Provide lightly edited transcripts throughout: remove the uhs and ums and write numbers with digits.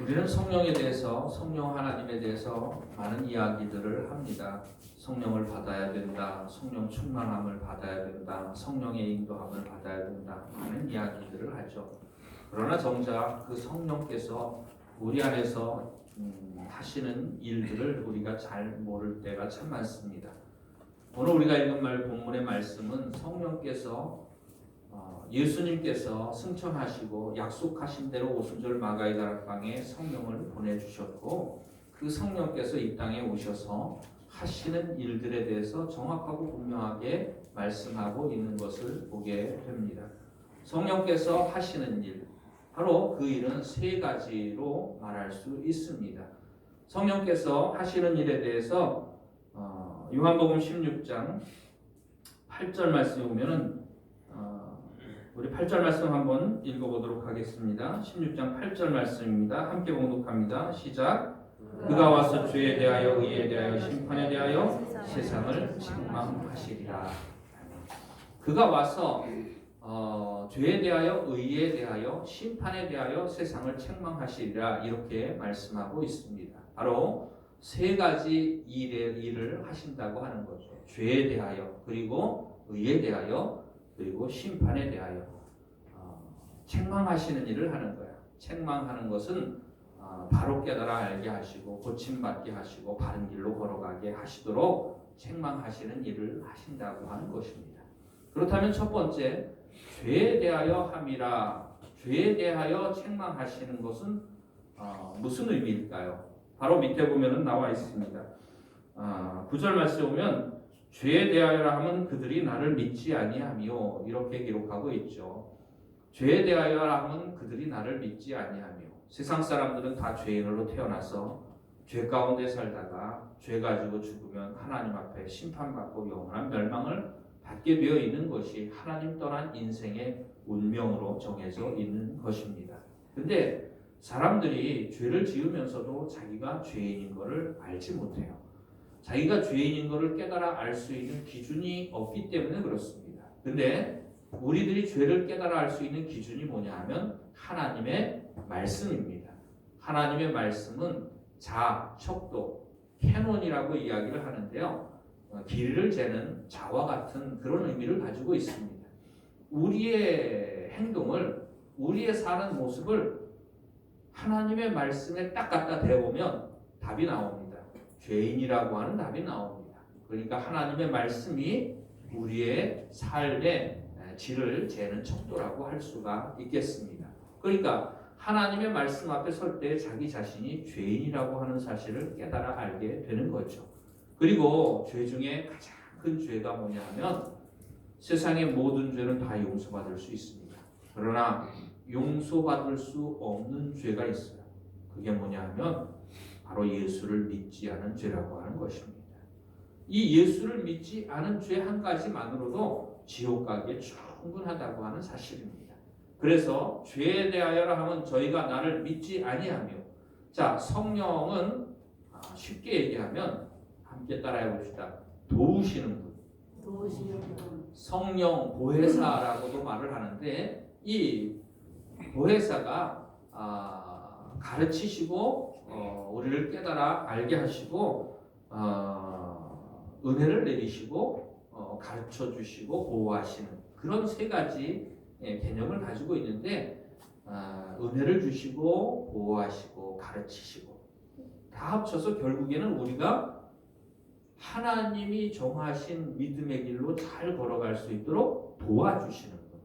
우리는 성령에 대해서, 성령 하나님에 대해서 많은 이야기들을 합니다. 성령을 받아야 된다, 성령 충만함을 받아야 된다, 성령의 인도함을 받아야 된다, 많은 이야기들을 하죠. 그러나 정작 그 성령께서 우리 안에서 하시는 일들을 우리가 잘 모를 때가 참 많습니다. 오늘 우리가 읽은 본문의 말씀은 성령께서 예수님께서 승천하시고 약속하신 대로 오순절 마가의 다락방에 성령을 보내주셨고, 그 성령께서 이 땅에 오셔서 하시는 일들에 대해서 정확하고 분명하게 말씀하고 있는 것을 보게 됩니다. 성령께서 하시는 일, 바로 그 일은 세 가지로 말할 수 있습니다. 성령께서 하시는 일에 대해서 요한복음 16장 8절 말씀에 보면은 우리 8절 말씀 한번 읽어보도록 하겠습니다. 16장 8절 말씀입니다. 함께 봉독합니다. 시작. 그가 와서 죄에 대하여 의에 대하여 심판에 대하여 세상을 책망하시리라. 그가 와서 죄에 대하여 의에 대하여 심판에 대하여 세상을 책망하시리라, 이렇게 말씀하고 있습니다. 바로 세 가지 일을 하신다고 하는 거죠. 죄에 대하여, 그리고 의에 대하여, 그리고 심판에 대하여 책망하시는 일을 하는 거야. 책망하는 것은 바로 깨달아 알게 하시고 고침받게 하시고 바른 길로 걸어가게 하시도록 책망하시는 일을 하신다고 하는 것입니다. 그렇다면 첫 번째, 죄에 대하여 함이라. 죄에 대하여 책망하시는 것은 무슨 의미일까요? 바로 밑에 보면은 나와 있습니다. 9절 말씀에 보면 죄에 대하여라 하면 그들이 나를 믿지 아니하며, 이렇게 기록하고 있죠. 죄에 대하여라 하면 그들이 나를 믿지 아니하며, 세상 사람들은 다 죄인으로 태어나서 죄 가운데 살다가 죄 가지고 죽으면 하나님 앞에 심판받고 영원한 멸망을 받게 되어 있는 것이 하나님 떠난 인생의 운명으로 정해져 있는 것입니다. 근데 사람들이 죄를 지으면서도 자기가 죄인인 것을 알지 못해요. 자기가 죄인인 것을 깨달아 알 수 있는 기준이 없기 때문에 그렇습니다. 근데 우리들이 죄를 깨달아 알 수 있는 기준이 뭐냐 하면 하나님의 말씀입니다. 하나님의 말씀은 자, 척도, 캐논이라고 이야기를 하는데요. 길이를 재는 자와 같은 그런 의미를 가지고 있습니다. 우리의 행동을, 우리의 사는 모습을 하나님의 말씀에 딱 갖다 대보면 답이 나옵니다. 죄인이라고 하는 답이 나옵니다. 그러니까 하나님의 말씀이 우리의 삶의 질을 재는 척도라고 할 수가 있겠습니다. 그러니까 하나님의 말씀 앞에 설 때 자기 자신이 죄인이라고 하는 사실을 깨달아 알게 되는 거죠. 그리고 죄 중에 가장 큰 죄가 뭐냐 하면 세상의 모든 죄는 다 용서받을 수 있습니다. 그러나 용서받을 수 없는 죄가 있어요. 그게 뭐냐 하면 바로 예수를 믿지 않은 죄라고 하는 것입니다. 이 예수를 믿지 않은 죄 한 가지만으로도 지옥 가기에 충분하다고 하는 사실입니다. 그래서 죄에 대하여라 하면 저희가 나를 믿지 아니하며, 자, 성령은 쉽게 얘기하면 함께 따라해 봅시다. 도우시는 분. 성령 보혜사라고도 말을 하는데, 이 보혜사가 가르치시고 우리를 깨달아 알게 하시고 은혜를 내리시고 가르쳐 주시고 보호하시는 그런 세 가지 개념을 가지고 있는데, 은혜를 주시고 보호하시고 가르치시고 다 합쳐서 결국에는 우리가 하나님이 정하신 믿음의 길로 잘 걸어갈 수 있도록 도와주시는 분,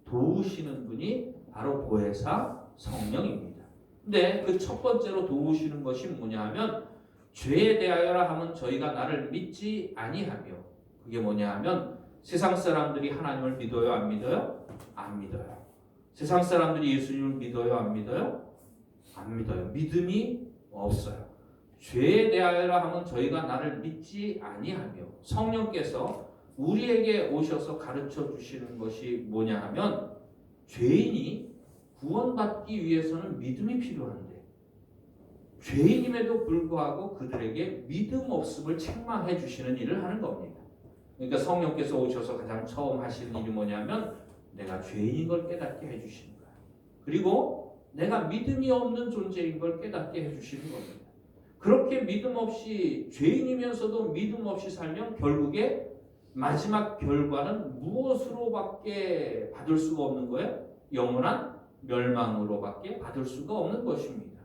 도우시는 분이 바로 보혜사 성령입니다. 근데 그 첫 번째로 도우시는 것이 뭐냐 하면 죄에 대하여라 하면 저희가 나를 믿지 아니하며, 그게 뭐냐 하면 세상 사람들이 하나님을 믿어요 안 믿어요? 안 믿어요. 세상 사람들이 예수님을 믿어요 안 믿어요? 안 믿어요. 믿음이 없어요. 죄에 대하여라 하면 저희가 나를 믿지 아니하며, 성령께서 우리에게 오셔서 가르쳐 주시는 것이 뭐냐 하면 죄인이 구원받기 위해서는 믿음이 필요한데 죄인임에도 불구하고 그들에게 믿음 없음을 책망해 주시는 일을 하는 겁니다. 그러니까 성령께서 오셔서 가장 처음 하시는 일이 뭐냐면 내가 죄인인 걸 깨닫게 해주시는 거야. 그리고 내가 믿음이 없는 존재인 걸 깨닫게 해주시는 겁니다. 그렇게 믿음 없이 죄인이면서도 믿음 없이 살면 결국에 마지막 결과는 무엇으로밖에 받을 수가 없는 거예요? 영원한 멸망으로밖에 받을 수가 없는 것입니다.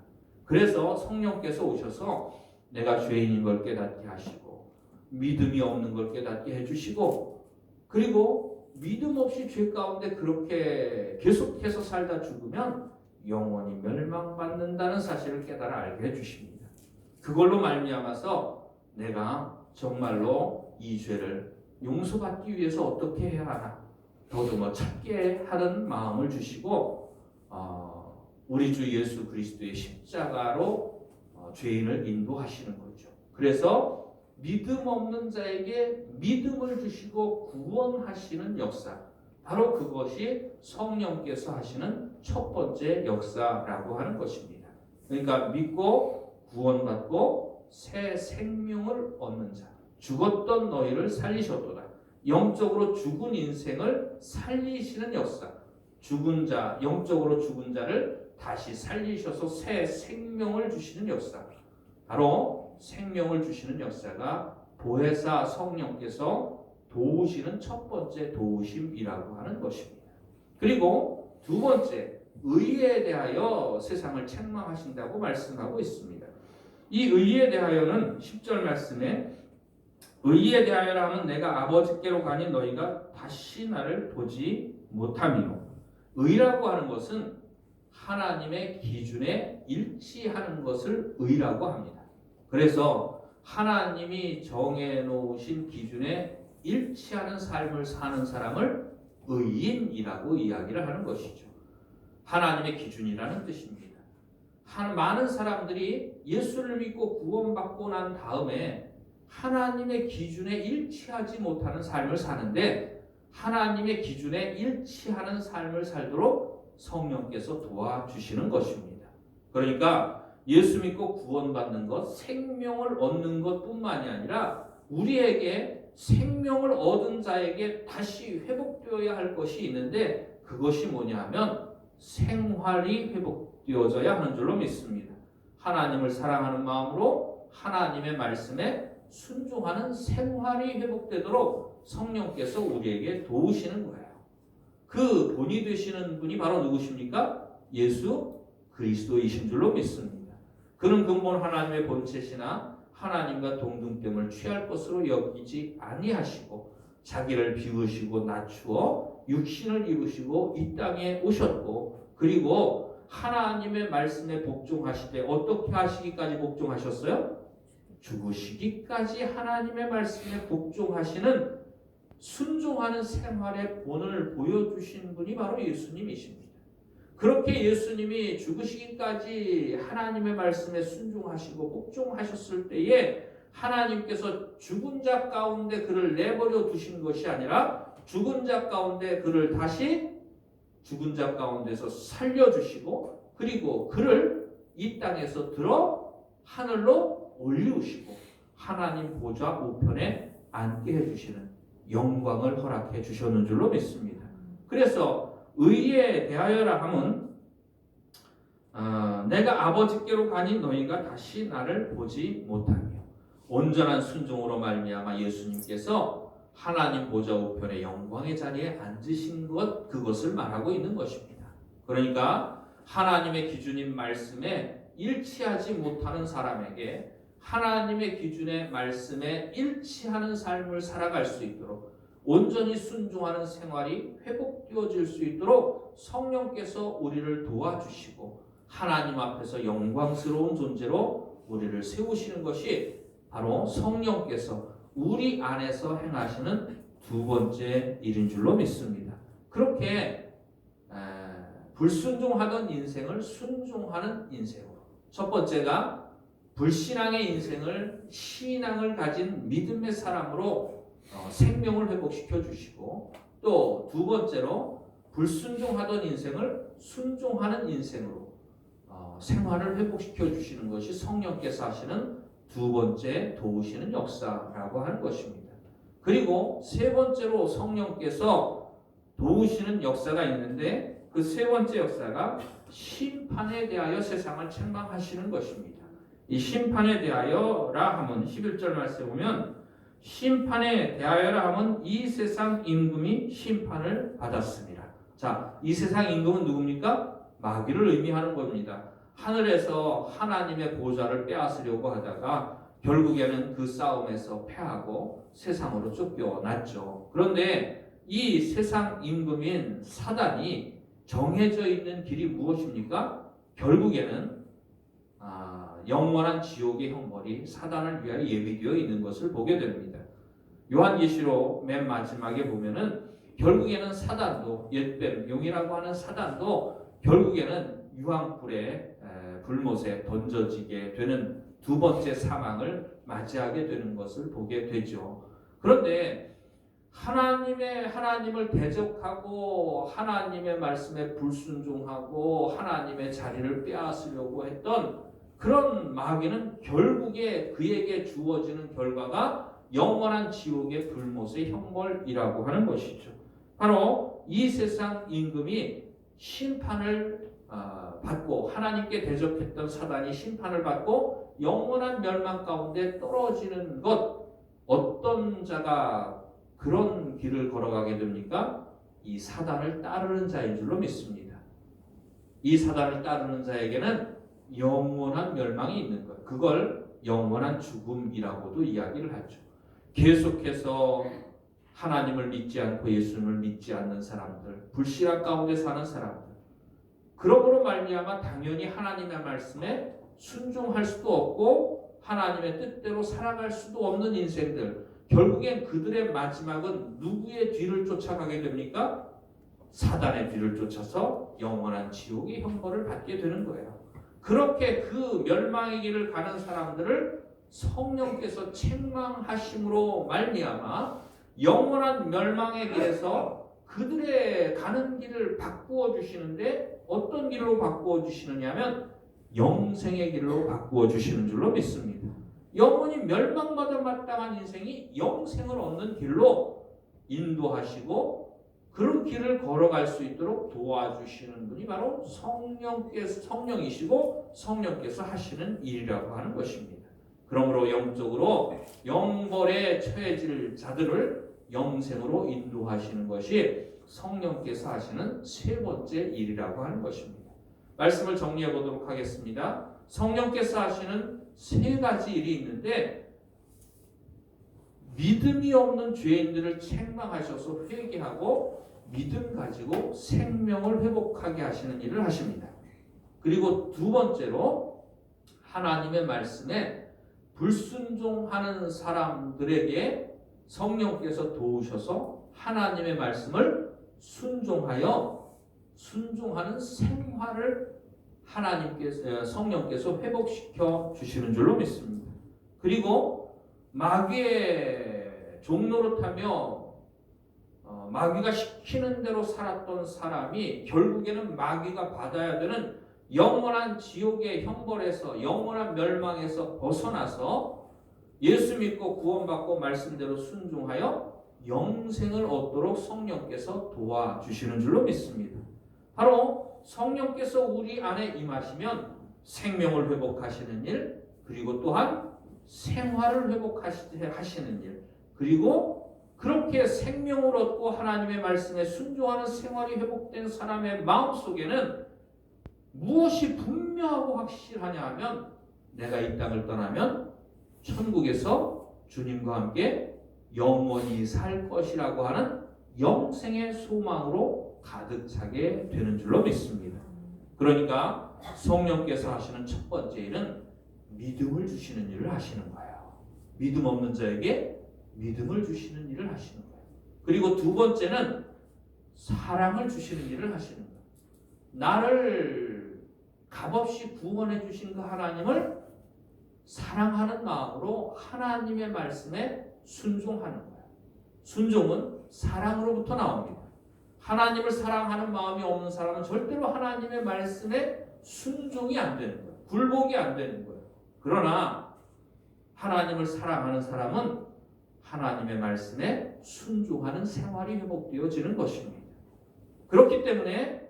그래서 성령께서 오셔서 내가 죄인인 걸 깨닫게 하시고 믿음이 없는 걸 깨닫게 해주시고 그리고 믿음 없이 죄 가운데 그렇게 계속해서 살다 죽으면 영원히 멸망받는다는 사실을 깨달아 알게 해주십니다. 그걸로 말미암아서 내가 정말로 이 죄를 용서받기 위해서 어떻게 해야 하나 더듬어 찾게 하는 마음을 주시고 우리 주 예수 그리스도의 십자가로 죄인을 인도하시는 거죠. 그래서 믿음 없는 자에게 믿음을 주시고 구원하시는 역사, 바로 그것이 성령께서 하시는 첫 번째 역사라고 하는 것입니다. 그러니까 믿고 구원받고 새 생명을 얻는 자, 죽었던 너희를 살리셨도다. 영적으로 죽은 인생을 살리시는 역사, 죽은 자, 영적으로 죽은 자를 다시 살리셔서 새 생명을 주시는 역사, 바로 생명을 주시는 역사가 보혜사 성령께서 도우시는 첫 번째 도우심이라고 하는 것입니다. 그리고 두 번째, 의에 대하여 세상을 책망하신다고 말씀하고 있습니다. 이 의에 대하여는 10절 말씀에 의에 대하여라 하면 내가 아버지께로 가니 너희가 다시 나를 보지 못함이요. 의라고 하는 것은 하나님의 기준에 일치하는 것을 의라고 합니다. 그래서 하나님이 정해놓으신 기준에 일치하는 삶을 사는 사람을 의인이라고 이야기를 하는 것이죠. 하나님의 기준이라는 뜻입니다. 많은 사람들이 예수를 믿고 구원받고 난 다음에 하나님의 기준에 일치하지 못하는 삶을 사는데 하나님의 기준에 일치하는 삶을 살도록 성령께서 도와주시는 것입니다. 그러니까 예수 믿고 구원받는 것, 생명을 얻는 것뿐만이 아니라 우리에게 생명을 얻은 자에게 다시 회복되어야 할 것이 있는데 그것이 뭐냐 하면 생활이 회복되어져야 하는 줄로 믿습니다. 하나님을 사랑하는 마음으로 하나님의 말씀에 순종하는 생활이 회복되도록 성령께서 우리에게 도우시는 거예요. 그 본이 되시는 분이 바로 누구십니까? 예수 그리스도이신 줄로 믿습니다. 그는 근본 하나님의 본체시나 하나님과 동등됨을 취할 것으로 여기지 아니하시고 자기를 비우시고 낮추어 육신을 입으시고 이 땅에 오셨고 그리고 하나님의 말씀에 복종하시되 어떻게 하시기까지 복종하셨어요? 죽으시기까지 하나님의 말씀에 복종하시는 순종하는 생활의 본을 보여주신 분이 바로 예수님이십니다. 그렇게 예수님이 죽으시기까지 하나님의 말씀에 순종하시고 복종하셨을 때에 하나님께서 죽은 자 가운데 그를 내버려 두신 것이 아니라 죽은 자 가운데 그를 다시 죽은 자 가운데서 살려주시고 그리고 그를 이 땅에서 들어 하늘로 올리우시고 하나님 보좌 우편에 앉게 해주시는 영광을 허락해 주셨는 줄로 믿습니다. 그래서 의에 대하여라 함은 내가 아버지께로 가니 너희가 다시 나를 보지 못하며 온전한 순종으로 말미암아 예수님께서 하나님 보좌 우편의 영광의 자리에 앉으신 것 그것을 말하고 있는 것입니다. 그러니까 하나님의 기준인 말씀에 일치하지 못하는 사람에게 하나님의 기준의 말씀에 일치하는 삶을 살아갈 수 있도록 온전히 순종하는 생활이 회복되어질 수 있도록 성령께서 우리를 도와주시고 하나님 앞에서 영광스러운 존재로 우리를 세우시는 것이 바로 성령께서 우리 안에서 행하시는 두 번째 일인 줄로 믿습니다. 그렇게 불순종하던 인생을 순종하는 인생으로 첫 번째가 불신앙의 인생을 신앙을 가진 믿음의 사람으로 생명을 회복시켜 주시고 또 두 번째로 불순종하던 인생을 순종하는 인생으로 생활을 회복시켜 주시는 것이 성령께서 하시는 두 번째 도우시는 역사라고 하는 것입니다. 그리고 세 번째로 성령께서 도우시는 역사가 있는데 그 세 번째 역사가 심판에 대하여 세상을 책망하시는 것입니다. 이 심판에 대하여라 하면 11절 말씀에 보면 심판에 대하여라 하면 이 세상 임금이 심판을 받았습니다. 자, 이 세상 임금은 누굽니까? 마귀를 의미하는 겁니다. 하늘에서 하나님의 보좌를 빼앗으려고 하다가 결국에는 그 싸움에서 패하고 세상으로 쫓겨났죠. 그런데 이 세상 임금인 사단이 정해져 있는 길이 무엇입니까? 결국에는 영원한 지옥의 형벌이 사단을 위하여 예비되어 있는 것을 보게 됩니다. 요한계시록 맨 마지막에 보면은 결국에는 사단도 옛뱀 용이라고 하는 사단도 결국에는 유황불에 불못에 던져지게 되는 두 번째 사망을 맞이하게 되는 것을 보게 되죠. 그런데 하나님을 대적하고 하나님의 말씀에 불순종하고 하나님의 자리를 빼앗으려고 했던 그런 마귀는 결국에 그에게 주어지는 결과가 영원한 지옥의 불못의 형벌이라고 하는 것이죠. 바로 이 세상 임금이 심판을 받고 하나님께 대적했던 사단이 심판을 받고 영원한 멸망 가운데 떨어지는 것, 어떤 자가 그런 길을 걸어가게 됩니까? 이 사단을 따르는 자인 줄로 믿습니다. 이 사단을 따르는 자에게는 영원한 멸망이 있는 것, 그걸 영원한 죽음이라고도 이야기를 하죠. 계속해서 하나님을 믿지 않고 예수님을 믿지 않는 사람들, 불신앙 가운데 사는 사람들, 그러므로 말미암아 당연히 하나님의 말씀에 순종할 수도 없고 하나님의 뜻대로 살아갈 수도 없는 인생들, 결국엔 그들의 마지막은 누구의 뒤를 쫓아가게 됩니까? 사단의 뒤를 쫓아서 영원한 지옥의 형벌을 받게 되는 거예요. 그렇게 그 멸망의 길을 가는 사람들을 성령께서 책망하심으로 말미암아 영원한 멸망의 길에서 그들의 가는 길을 바꾸어 주시는데 어떤 길로 바꾸어 주시느냐면 영생의 길로 바꾸어 주시는 줄로 믿습니다. 영원히 멸망받아 마땅한 인생이 영생을 얻는 길로 인도하시고 그런 길을 걸어갈 수 있도록 도와주시는 분이 바로 성령이시고 성령께서 하시는 일이라고 하는 것입니다. 그러므로 영적으로 영벌에 처해질 자들을 영생으로 인도하시는 것이 성령께서 하시는 세 번째 일이라고 하는 것입니다. 말씀을 정리해 보도록 하겠습니다. 성령께서 하시는 세 가지 일이 있는데 믿음이 없는 죄인들을 책망하셔서 회개하고 믿음 가지고 생명을 회복하게 하시는 일을 하십니다. 그리고 두 번째로 하나님의 말씀에 불순종하는 사람들에게 성령께서 도우셔서 하나님의 말씀을 순종하는 생활을 성령께서 회복시켜 주시는 줄로 믿습니다. 그리고 마귀의 종노릇하며 마귀가 시키는 대로 살았던 사람이 결국에는 마귀가 받아야 되는 영원한 지옥의 형벌에서 영원한 멸망에서 벗어나서 예수 믿고 구원받고 말씀대로 순종하여 영생을 얻도록 성령께서 도와주시는 줄로 믿습니다. 바로 성령께서 우리 안에 임하시면 생명을 회복하시는 일, 그리고 또한 생활을 회복하시는 일, 그리고 그렇게 생명을 얻고 하나님의 말씀에 순종하는 생활이 회복된 사람의 마음속에는 무엇이 분명하고 확실하냐 하면 내가 이 땅을 떠나면 천국에서 주님과 함께 영원히 살 것이라고 하는 영생의 소망으로 가득 차게 되는 줄로 믿습니다. 그러니까 성령께서 하시는 첫 번째 일은 믿음을 주시는 일을 하시는 거예요. 믿음 없는 자에게 믿음을 주시는 일을 하시는 거예요. 그리고 두 번째는 사랑을 주시는 일을 하시는 거예요. 나를 값없이 구원해 주신 그 하나님을 사랑하는 마음으로 하나님의 말씀에 순종하는 거예요. 순종은 사랑으로부터 나옵니다. 하나님을 사랑하는 마음이 없는 사람은 절대로 하나님의 말씀에 순종이 안 되는 거예요. 굴복이 안 되는 거예요. 그러나 하나님을 사랑하는 사람은 하나님의 말씀에 순종하는 생활이 회복되어지는 것입니다. 그렇기 때문에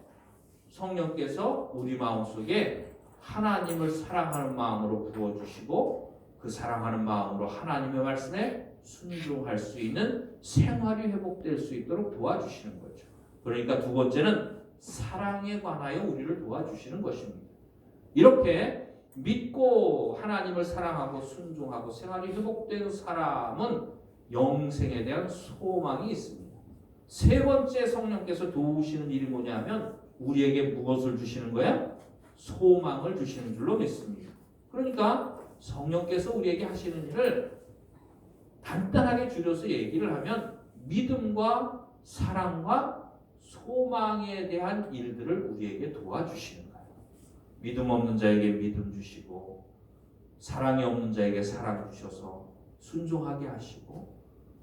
성령께서 우리 마음속에 하나님을 사랑하는 마음으로 부어주시고 그 사랑하는 마음으로 하나님의 말씀에 순종할 수 있는 생활이 회복될 수 있도록 도와주시는 거죠. 그러니까 두 번째는 사랑에 관하여 우리를 도와주시는 것입니다. 이렇게 믿고 하나님을 사랑하고 순종하고 생활이 회복된 사람은 영생에 대한 소망이 있습니다. 세 번째 성령께서 도우시는 일이 뭐냐면 우리에게 무엇을 주시는 거야? 소망을 주시는 줄로 믿습니다. 그러니까 성령께서 우리에게 하시는 일을 간단하게 줄여서 얘기를 하면 믿음과 사랑과 소망에 대한 일들을 우리에게 도와주시는 거예요. 믿음 없는 자에게 믿음 주시고 사랑이 없는 자에게 사랑 주셔서 순종하게 하시고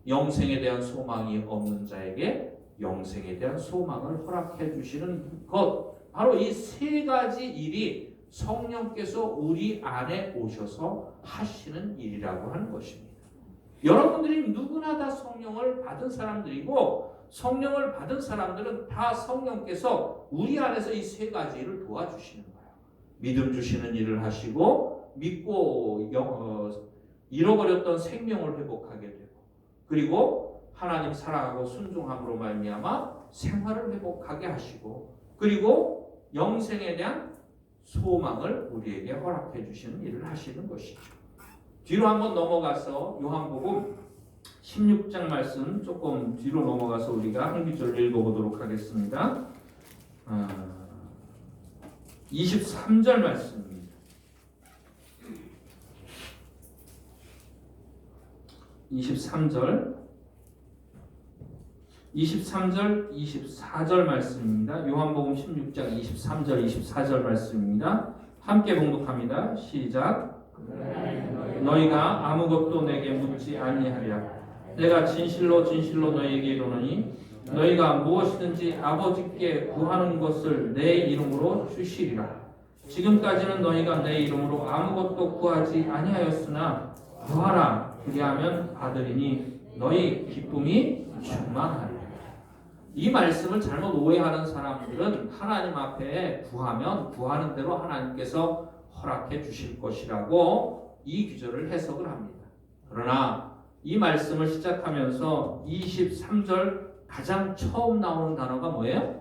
영생에 대한 소망이 없는 자에게 영생에 대한 소망을 허락해 주시는 것, 바로 이 세 가지 일이 성령께서 우리 안에 오셔서 하시는 일이라고 하는 것입니다. 여러분들이 누구나 다 성령을 받은 사람들이고 성령을 받은 사람들은 다 성령께서 우리 안에서 이 세 가지 일을 도와주시는 거예요. 믿음 주시는 일을 하시고 믿고 잃어버렸던 생명을 회복하게 되고 그리고 하나님 사랑하고 순종함으로 말미암아 생활을 회복하게 하시고 그리고 영생에 대한 소망을 우리에게 허락해 주시는 일을 하시는 것이죠. 뒤로 한번 넘어가서 요한복음 16장 말씀 조금 뒤로 넘어가서 우리가 한 구절 읽어보도록 하겠습니다. 23절 말씀입니다. 23절, 24절 말씀입니다. 요한복음 16장 23절, 24절 말씀입니다. 함께 봉독합니다. 시작. 너희가 아무것도 내게 묻지 아니하리라. 내가 진실로 진실로 너희에게 이르노니 너희가 무엇이든지 아버지께 구하는 것을 내 이름으로 주시리라. 지금까지는 너희가 내 이름으로 아무것도 구하지 아니하였으나 구하라. 그리하면 받으리니 너희 기쁨이 충만하리라. 이 말씀을 잘못 오해하는 사람들은 하나님 앞에 구하면 구하는 대로 하나님께서 허락해 주실 것이라고 이 구절을 해석을 합니다. 그러나 이 말씀을 시작하면서 23절 가장 처음 나오는 단어가 뭐예요?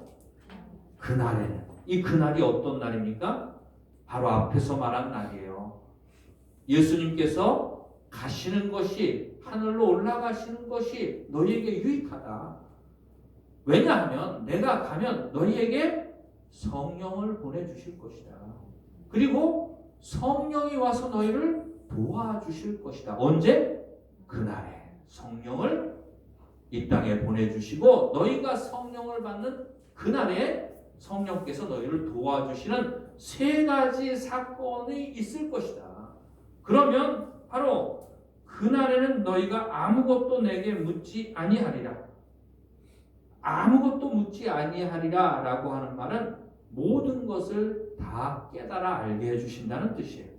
그날에는. 이 그날이 어떤 날입니까? 바로 앞에서 말한 날이에요. 예수님께서 가시는 것이, 하늘로 올라가시는 것이 너희에게 유익하다. 왜냐하면 내가 가면 너희에게 성령을 보내주실 것이다. 그리고 성령이 와서 너희를 도와주실 것이다. 언제? 그날에 성령을 이 땅에 보내주시고 너희가 성령을 받는 그날에 성령께서 너희를 도와주시는 세 가지 사건이 있을 것이다. 그러면 바로 그날에는 너희가 아무것도 내게 묻지 아니하리라. 아무것도 묻지 아니하리라 라고 하는 말은 모든 것을 다 깨달아 알게 해주신다는 뜻이에요.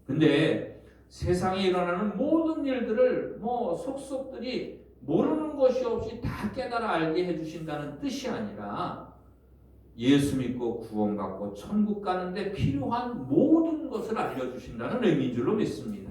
근데 세상에 일어나는 모든 일들을 속속들이 모르는 것이 없이 다 깨달아 알게 해주신다는 뜻이 아니라 예수 믿고 구원받고 천국 가는데 필요한 모든 것을 알려주신다는 의미인 줄로 믿습니다.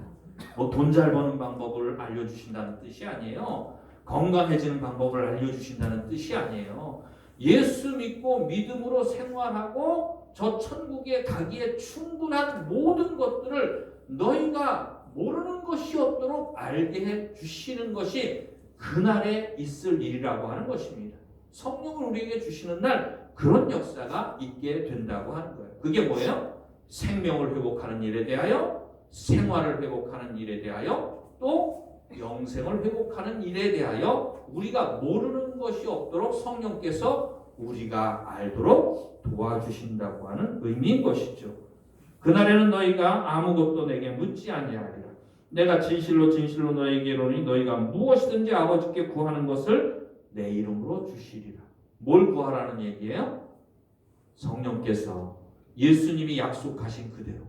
돈 잘 버는 방법을 알려주신다는 뜻이 아니에요. 건강해지는 방법을 알려주신다는 뜻이 아니에요. 예수 믿고 믿음으로 생활하고 저 천국에 가기에 충분한 모든 것들을 너희가 모르는 것이 없도록 알게 해주시는 것이 그날에 있을 일이라고 하는 것입니다. 성령을 우리에게 주시는 날 그런 역사가 있게 된다고 하는 거예요. 그게 뭐예요? 생명을 회복하는 일에 대하여, 생활을 회복하는 일에 대하여, 또 영생을 회복하는 일에 대하여 우리가 모르는 것이 없도록 성령께서 우리가 알도록 도와주신다고 하는 의미인 것이죠. 그날에는 너희가 아무것도 내게 묻지 아니하리라. 내가 진실로 진실로 너희에게 이르노니 너희가 무엇이든지 아버지께 구하는 것을 내 이름으로 주시리라. 뭘 구하라는 얘기예요? 성령께서 예수님이 약속하신 그대로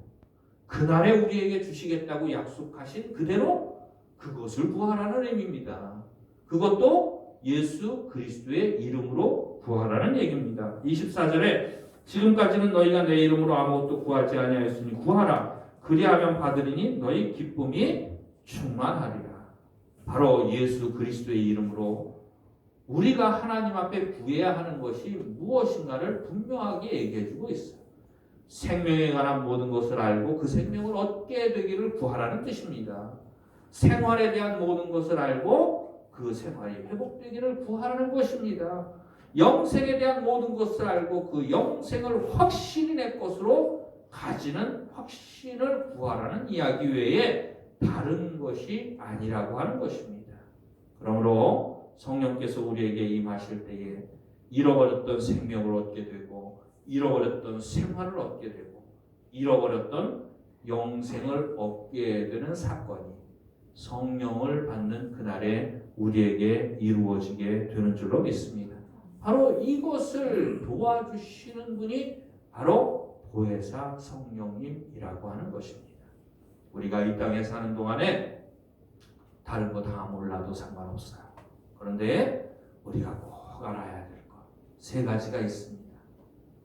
그날에 우리에게 주시겠다고 약속하신 그대로 그것을 구하라는 의미입니다. 그것도 예수 그리스도의 이름으로 구하라는 얘기입니다. 24절에 지금까지는 너희가 내 이름으로 아무것도 구하지 아니하였으니 구하라. 그리하면 받으리니 너희 기쁨이 충만하리라. 바로 예수 그리스도의 이름으로 우리가 하나님 앞에 구해야 하는 것이 무엇인가를 분명하게 얘기해주고 있어요. 생명에 관한 모든 것을 알고 그 생명을 얻게 되기를 구하라는 뜻입니다. 생활에 대한 모든 것을 알고 그 생활이 회복되기를 구하라는 것입니다. 영생에 대한 모든 것을 알고 그 영생을 확실히 내 것으로 가지는 확신을 구하라는 이야기 외에 다른 것이 아니라고 하는 것입니다. 그러므로 성령께서 우리에게 임하실 때에 잃어버렸던 생명을 얻게 되고 잃어버렸던 생활을 얻게 되고 잃어버렸던 영생을 얻게 되는 사건이 성령을 받는 그날에 우리에게 이루어지게 되는 줄로 믿습니다. 바로 이것을 도와주시는 분이 바로 보혜사 성령님이라고 하는 것입니다. 우리가 이 땅에 사는 동안에 다른 거 다 몰라도 상관없어요. 그런데 우리가 꼭 알아야 될 것 세 가지가 있습니다.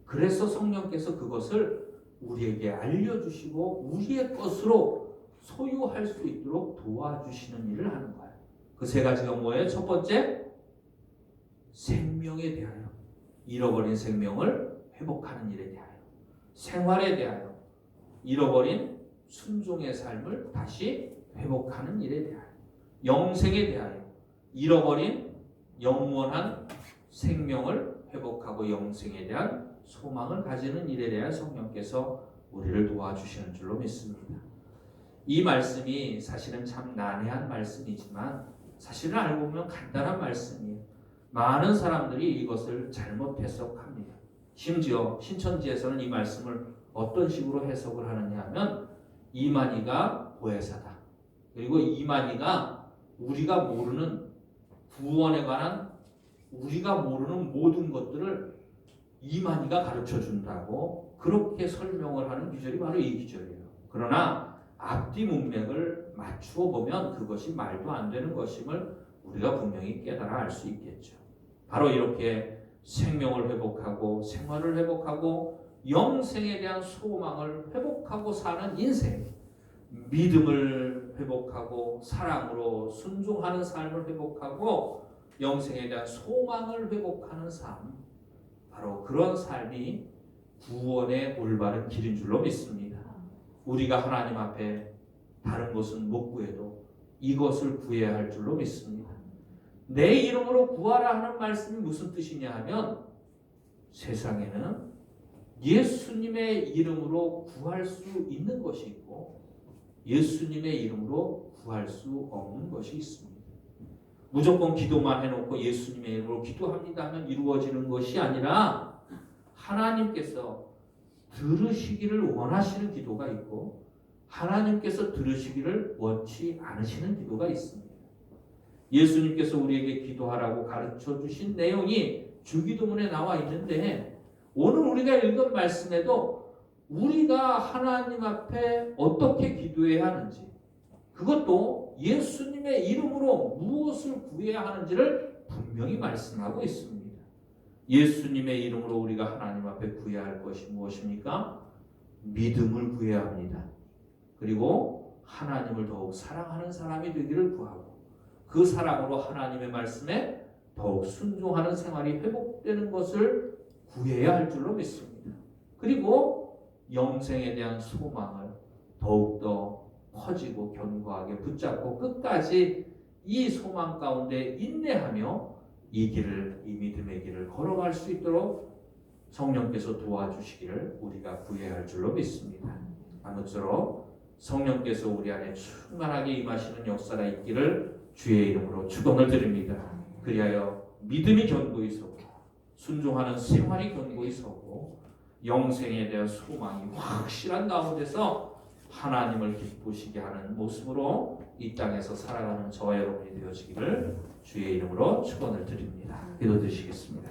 그래서 성령께서 그것을 우리에게 알려주시고 우리의 것으로 소유할 수 있도록 도와주시는 일을 하는 거예요. 그 세 가지가 뭐예요? 첫 번째, 생명에 대하여, 잃어버린 생명을 회복하는 일에 대하여, 생활에 대하여, 잃어버린 순종의 삶을 다시 회복하는 일에 대하여, 영생에 대하여, 잃어버린 영원한 생명을 회복하고 영생에 대한 소망을 가지는 일에 대한 성령께서 우리를 도와주시는 줄로 믿습니다. 이 말씀이 사실은 참 난해한 말씀이지만 사실은 알고 보면 간단한 말씀이에요. 많은 사람들이 이것을 잘못 해석합니다. 심지어 신천지에서는 이 말씀을 어떤 식으로 해석을 하느냐 하면 이만희가 보혜사다. 그리고 이만희가 우리가 모르는 구원에 관한 우리가 모르는 모든 것들을 이만희가 가르쳐 준다고 그렇게 설명을 하는 기절이 바로 이 기절이에요. 그러나 앞뒤 문맥을 맞추어 보면 그것이 말도 안 되는 것임을 우리가 분명히 깨달아 알 수 있겠죠. 바로 이렇게 생명을 회복하고 생활을 회복하고 영생에 대한 소망을 회복하고 사는 인생, 믿음을 회복하고 사랑으로 순종하는 삶을 회복하고 영생에 대한 소망을 회복하는 삶, 바로 그런 삶이 구원의 올바른 길인 줄로 믿습니다. 우리가 하나님 앞에 다른 것은 못 구해도 이것을 구해야 할 줄로 믿습니다. 내 이름으로 구하라 하는 말씀이 무슨 뜻이냐 하면 세상에는 예수님의 이름으로 구할 수 있는 것이 있고 예수님의 이름으로 구할 수 없는 것이 있습니다. 무조건 기도만 해놓고 예수님의 이름으로 기도합니다 하면 이루어지는 것이 아니라 하나님께서 들으시기를 원하시는 기도가 있고 하나님께서 들으시기를 원치 않으시는 기도가 있습니다. 예수님께서 우리에게 기도하라고 가르쳐 주신 내용이 주기도문에 나와 있는데 오늘 우리가 읽은 말씀에도 우리가 하나님 앞에 어떻게 기도해야 하는지 그것도 예수님의 이름으로 무엇을 구해야 하는지를 분명히 말씀하고 있습니다. 예수님의 이름으로 우리가 하나님 앞에 구해야 할 것이 무엇입니까? 믿음을 구해야 합니다. 그리고 하나님을 더욱 사랑하는 사람이 되기를 구하고 그 사랑으로 하나님의 말씀에 더욱 순종하는 생활이 회복되는 것을 구해야 할 줄로 믿습니다. 그리고 영생에 대한 소망을 더욱더 커지고 견고하게 붙잡고 끝까지 이 소망 가운데 인내하며 이 길을, 이 믿음의 길을 걸어갈 수 있도록 성령께서 도와주시기를 우리가 구해야 할 줄로 믿습니다. 아무쪼록 성령께서 우리 안에 충만하게 임하시는 역사가 있기를 주의 이름으로 축원을 드립니다. 그리하여 믿음이 견고히 서고 순종하는 생활이 견고히 서고 영생에 대한 소망이 확실한 가운데서 하나님을 기쁘시게 하는 모습으로 이 땅에서 살아가는 저와 여러분이 되어지기를 주의 이름으로 축원을 드립니다. 기도드리시겠습니다.